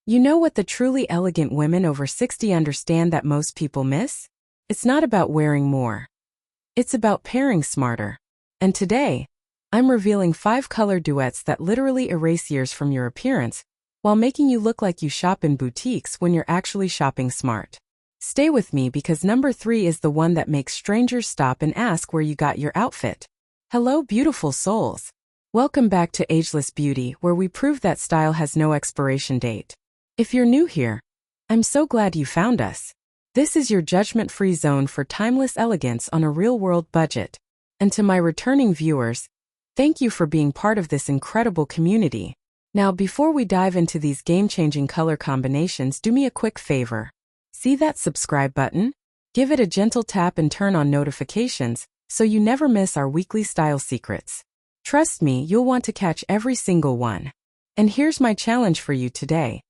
You know what the truly elegant women over 60 understand that most people miss? It's not about wearing more. It's about pairing smarter. And today, I'm revealing 5 color duets that literally erase years from your appearance, while making you look like you shop in boutiques when you're actually shopping smart. Stay with me because number 3 is the one that makes strangers stop and ask where you got your outfit. Hello, beautiful souls. Welcome back to Ageless Beauty, where we prove that style has no expiration date. If you're new here, I'm so glad you found us. This is your judgment-free zone for timeless elegance on a real-world budget. And to my returning viewers, thank you for being part of this incredible community. Now, before we dive into these game-changing color combinations, do me a quick favor. See that subscribe button? Give it a gentle tap and turn on notifications so you never miss our weekly style secrets. Trust me, you'll want to catch every single one. And here's my challenge for you today.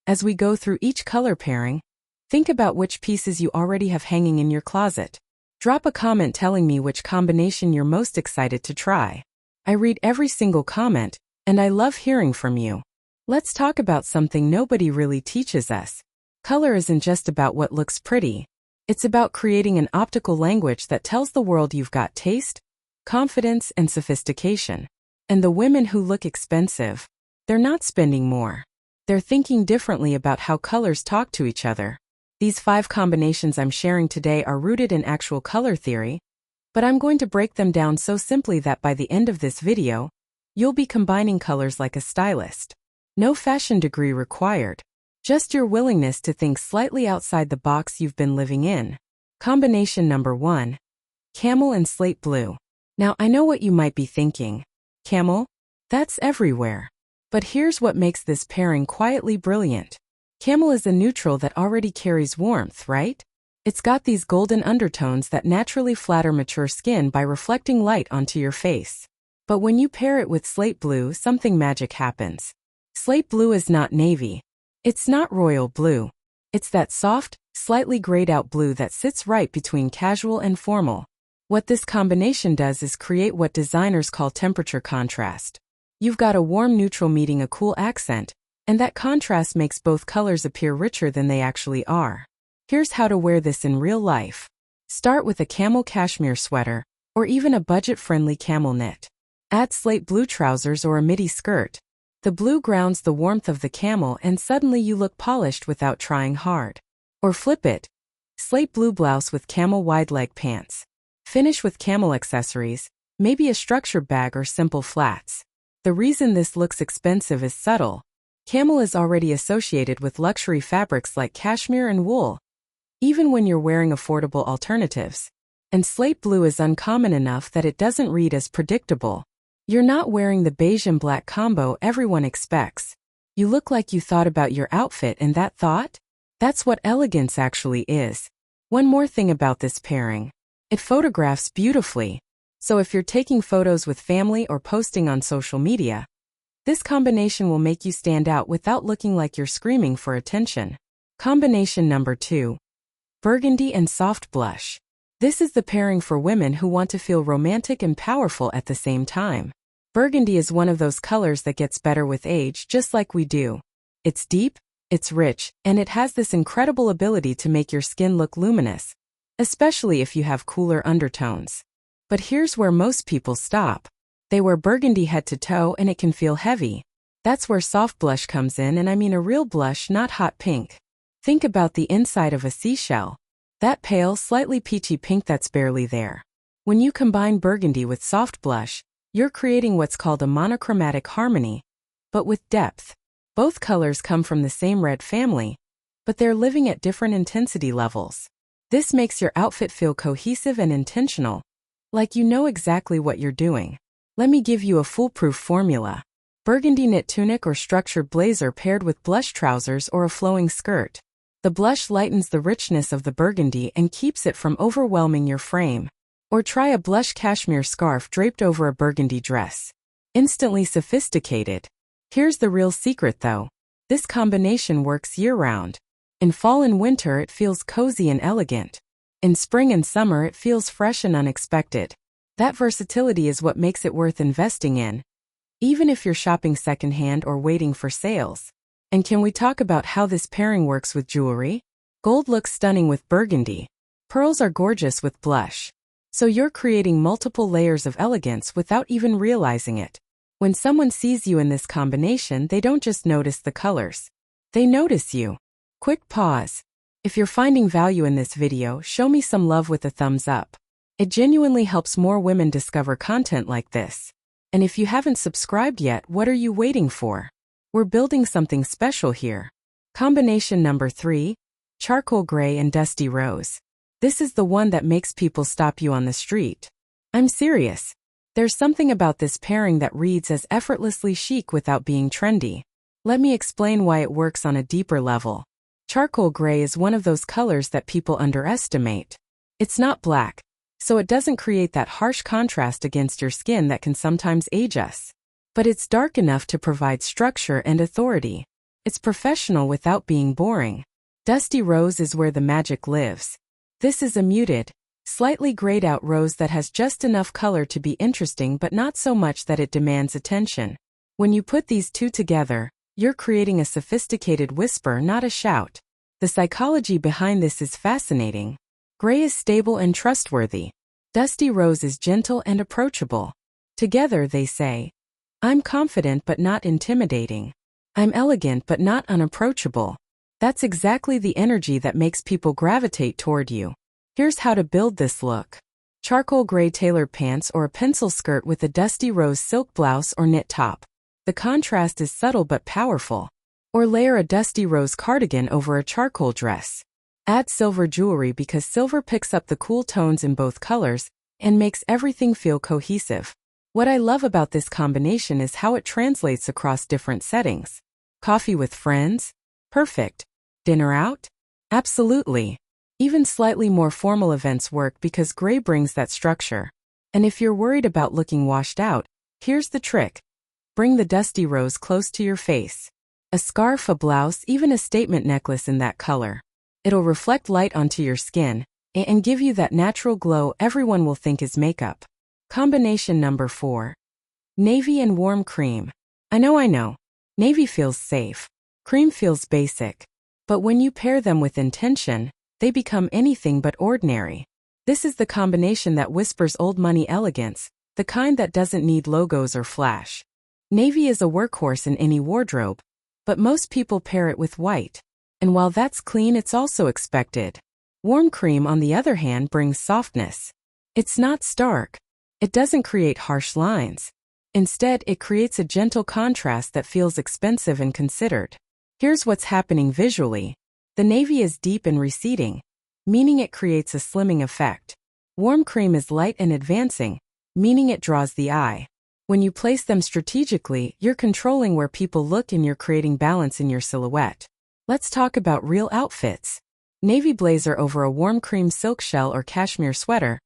As we go through each color pairing, think about which pieces you already have hanging in your closet. Drop a comment telling me which combination you're most excited to try. I read every single comment, and I love hearing from you. Let's talk about something nobody really teaches us. Color isn't just about what looks pretty. It's about creating an optical language that tells the world you've got taste, confidence, and sophistication. And the women who look expensive, they're not spending more. They're thinking differently about how colors talk to each other. These 5 combinations I'm sharing today are rooted in actual color theory, but I'm going to break them down so simply that by the end of this video, you'll be combining colors like a stylist. No fashion degree required. Just your willingness to think slightly outside the box you've been living in. Combination number 1. Camel and Slate Blue. Now, I know what you might be thinking. Camel? That's everywhere. But here's what makes this pairing quietly brilliant. Camel is a neutral that already carries warmth, right? It's got these golden undertones that naturally flatter mature skin by reflecting light onto your face. But when you pair it with Slate Blue, something magic happens. Slate Blue is not navy. It's not royal blue. It's that soft, slightly grayed-out blue that sits right between casual and formal. What this combination does is create what designers call temperature contrast. You've got a warm neutral meeting a cool accent, and that contrast makes both colors appear richer than they actually are. Here's how to wear this in real life. Start with a camel cashmere sweater, or even a budget-friendly camel knit. Add slate blue trousers or a midi skirt. The blue grounds the warmth of the camel and suddenly you look polished without trying hard. Or flip it. Slate blue blouse with camel wide leg pants. Finish with camel accessories, maybe a structured bag or simple flats. The reason this looks expensive is subtle. Camel is already associated with luxury fabrics like cashmere and wool, even when you're wearing affordable alternatives. And slate blue is uncommon enough that it doesn't read as predictable. You're not wearing the beige and black combo everyone expects. You look like you thought about your outfit, and that thought? That's what elegance actually is. One more thing about this pairing. It photographs beautifully. So if you're taking photos with family or posting on social media, this combination will make you stand out without looking like you're screaming for attention. Combination number 2. Burgundy and Soft Blush. This is the pairing for women who want to feel romantic and powerful at the same time. Burgundy is one of those colors that gets better with age, just like we do. It's deep, it's rich, and it has this incredible ability to make your skin look luminous, especially if you have cooler undertones. But here's where most people stop. They wear burgundy head to toe and it can feel heavy. That's where soft blush comes in, and I mean a real blush, not hot pink. Think about the inside of a seashell. That pale, slightly peachy pink that's barely there. When you combine burgundy with soft blush, you're creating what's called a monochromatic harmony, but with depth. Both colors come from the same red family, but they're living at different intensity levels. This makes your outfit feel cohesive and intentional, like you know exactly what you're doing. Let me give you a foolproof formula. Burgundy knit tunic or structured blazer paired with blush trousers or a flowing skirt. The blush lightens the richness of the burgundy and keeps it from overwhelming your frame. Or try a blush cashmere scarf draped over a burgundy dress. Instantly sophisticated. Here's the real secret though. This combination works year-round. In fall and winter it feels cozy and elegant. In spring and summer it feels fresh and unexpected. That versatility is what makes it worth investing in, even if you're shopping secondhand or waiting for sales. And can we talk about how this pairing works with jewelry? Gold looks stunning with burgundy. Pearls are gorgeous with blush. So you're creating multiple layers of elegance without even realizing it. When someone sees you in this combination, they don't just notice the colors. They notice you. Quick pause. If you're finding value in this video, show me some love with a thumbs up. It genuinely helps more women discover content like this. And if you haven't subscribed yet, what are you waiting for? We're building something special here. Combination number 3, charcoal gray and dusty rose. This is the one that makes people stop you on the street. I'm serious. There's something about this pairing that reads as effortlessly chic without being trendy. Let me explain why it works on a deeper level. Charcoal gray is one of those colors that people underestimate. It's not black, so it doesn't create that harsh contrast against your skin that can sometimes age us. But it's dark enough to provide structure and authority. It's professional without being boring. Dusty rose is where the magic lives. This is a muted, slightly grayed out rose that has just enough color to be interesting but not so much that it demands attention. When you put these two together, you're creating a sophisticated whisper, not a shout. The psychology behind this is fascinating. Gray is stable and trustworthy. Dusty rose is gentle and approachable. Together they say, I'm confident but not intimidating. I'm elegant but not unapproachable. That's exactly the energy that makes people gravitate toward you. Here's how to build this look. Charcoal gray tailored pants or a pencil skirt with a dusty rose silk blouse or knit top. The contrast is subtle but powerful. Or layer a dusty rose cardigan over a charcoal dress. Add silver jewelry because silver picks up the cool tones in both colors and makes everything feel cohesive. What I love about this combination is how it translates across different settings. Coffee with friends? Perfect. Dinner out? Absolutely. Even slightly more formal events work because gray brings that structure. And if you're worried about looking washed out, here's the trick. Bring the dusty rose close to your face. A scarf, a blouse, even a statement necklace in that color. It'll reflect light onto your skin and give you that natural glow everyone will think is makeup. Combination number 4. Navy and warm cream. I know. Navy feels safe. Cream feels basic. But when you pair them with intention, they become anything but ordinary. This is the combination that whispers old money elegance, the kind that doesn't need logos or flash. Navy is a workhorse in any wardrobe, but most people pair it with white. And while that's clean, it's also expected. Warm cream, on the other hand, brings softness. It's not stark. It doesn't create harsh lines. Instead, it creates a gentle contrast that feels expensive and considered. Here's what's happening visually. The navy is deep and receding, meaning it creates a slimming effect. Warm cream is light and advancing, meaning it draws the eye. When you place them strategically, you're controlling where people look and you're creating balance in your silhouette. Let's talk about real outfits. Navy blazer over a warm cream silk shell or cashmere sweater,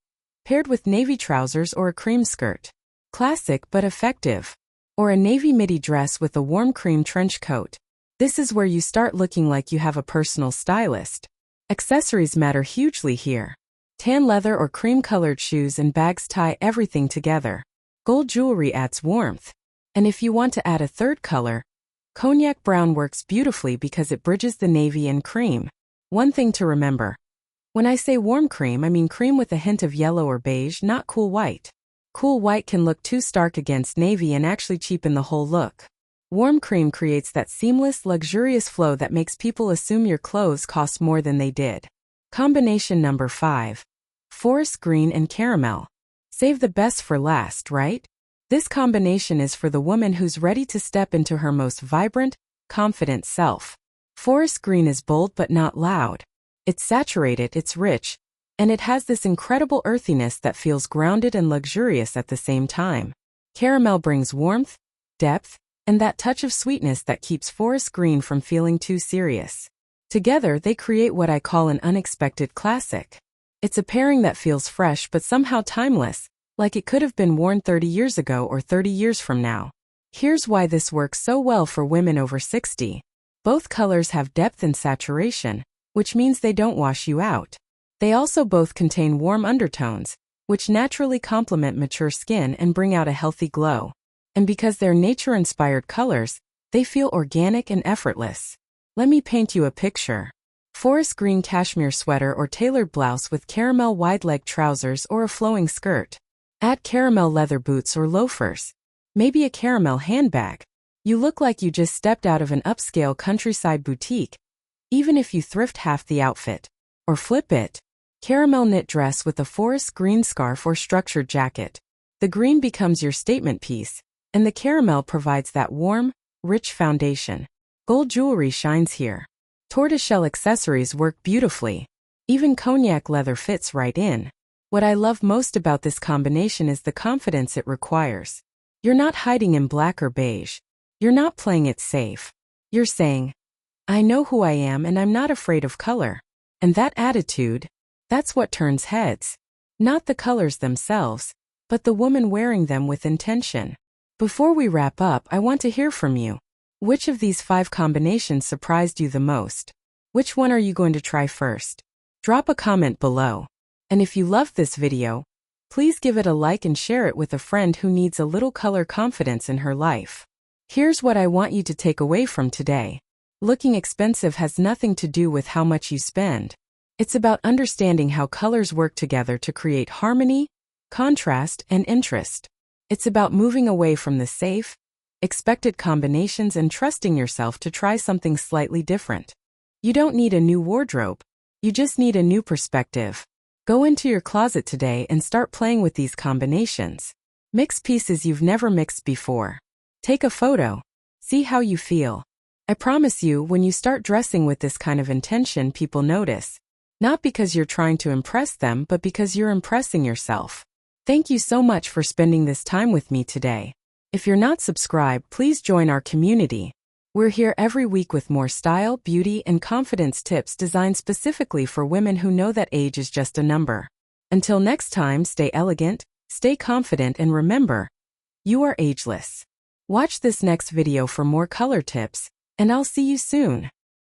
paired with navy trousers or a cream skirt. Classic but effective. Or a navy midi dress with a warm cream trench coat. This is where you start looking like you have a personal stylist. Accessories matter hugely here. Tan leather or cream-colored shoes and bags tie everything together. Gold jewelry adds warmth. And if you want to add a third color, cognac brown works beautifully because it bridges the navy and cream. One thing to remember. When I say warm cream, I mean cream with a hint of yellow or beige, not cool white. Cool white can look too stark against navy and actually cheapen the whole look. Warm cream creates that seamless, luxurious flow that makes people assume your clothes cost more than they did. Combination number 5. Forest green and caramel. Save the best for last, right? This combination is for the woman who's ready to step into her most vibrant, confident self. Forest green is bold but not loud. It's saturated, it's rich, and it has this incredible earthiness that feels grounded and luxurious at the same time. Caramel brings warmth, depth, and that touch of sweetness that keeps forest green from feeling too serious. Together, they create what I call an unexpected classic. It's a pairing that feels fresh but somehow timeless, like it could have been worn 30 years ago or 30 years from now. Here's why this works so well for women over 60. Both colors have depth and saturation, which means they don't wash you out. They also both contain warm undertones, which naturally complement mature skin and bring out a healthy glow. And because they're nature-inspired colors, They feel organic and effortless. Let me paint you a picture. Forest green cashmere sweater or tailored blouse with caramel wide-leg trousers or a flowing skirt. Add caramel leather boots or loafers. Maybe a caramel handbag. You look like you just stepped out of an upscale countryside boutique, even if you thrift half the outfit. Or flip it. Caramel knit dress with a forest green scarf or structured jacket. The green becomes your statement piece, and the caramel provides that warm, rich foundation. Gold jewelry shines here. Tortoiseshell accessories work beautifully. Even cognac leather fits right in. What I love most about this combination is the confidence it requires. You're not hiding in black or beige. You're not playing it safe. You're saying, I know who I am and I'm not afraid of color. And that attitude, that's what turns heads. Not the colors themselves, but the woman wearing them with intention. Before we wrap up, I want to hear from you. Which of these 5 combinations surprised you the most? Which one are you going to try first? Drop a comment below. And if you loved this video, please give it a like and share it with a friend who needs a little color confidence in her life. Here's what I want you to take away from today. Looking expensive has nothing to do with how much you spend. It's about understanding how colors work together to create harmony, contrast, and interest. It's about moving away from the safe, expected combinations and trusting yourself to try something slightly different. You don't need a new wardrobe. You just need a new perspective. Go into your closet today and start playing with these combinations. Mix pieces you've never mixed before. Take a photo. See how you feel. I promise you, when you start dressing with this kind of intention, people notice. Not because you're trying to impress them, but because you're impressing yourself. Thank you so much for spending this time with me today. If you're not subscribed, please join our community. We're here every week with more style, beauty, and confidence tips designed specifically for women who know that age is just a number. Until next time, stay elegant, stay confident, and remember, you are ageless. Watch this next video for more color tips, and I'll see you soon.